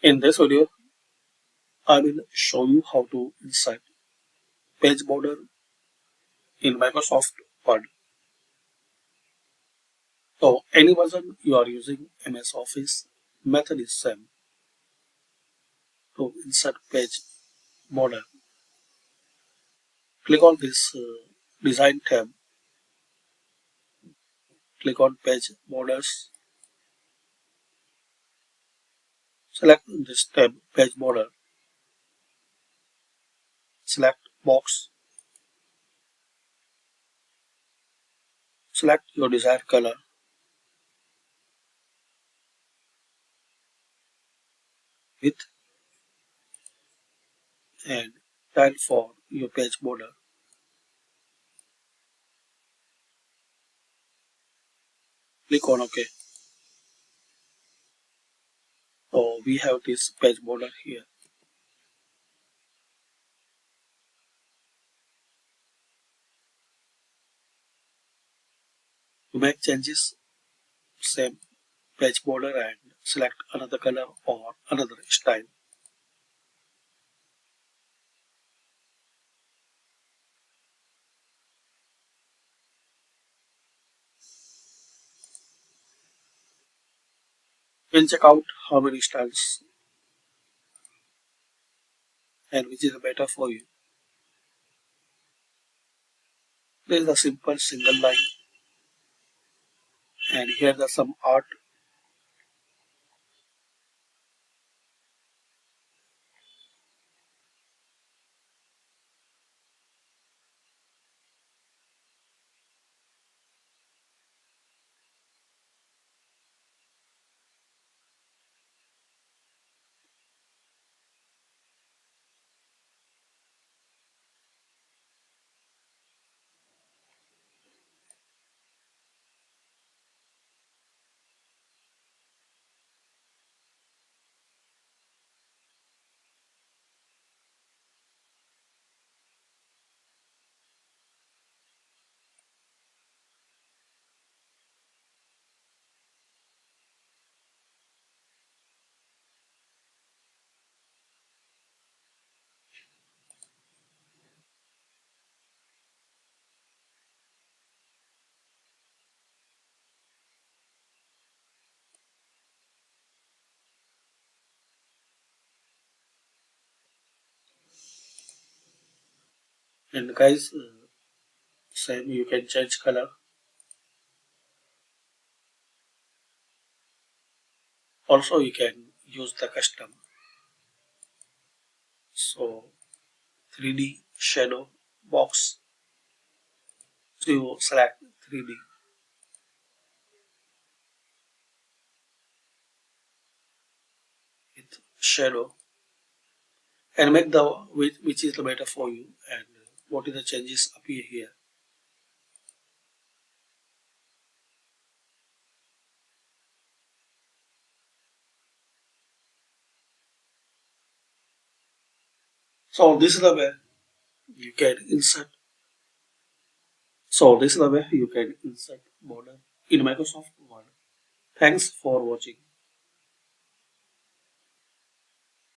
In this video, I will show you how to insert page border in Microsoft Word. So any version you are using MS Office, method is same. To insert page border, click on this design tab, click on page borders, select this tab page border, select box, select your desired color, width and style for your page border. Click on OK. So we have this page border here. To make changes, same page border and select another color or another style. Then check out how many styles and which is better for you. There is a simple single line and here are some art. And guys, same you can change color. Also you can use the custom. So 3D shadow box. So you select 3D with shadow and make the which is the better for you and what is the changes appear here. So this is the way you can insert. So this is the way you can insert border in Microsoft Word. Thanks for watching.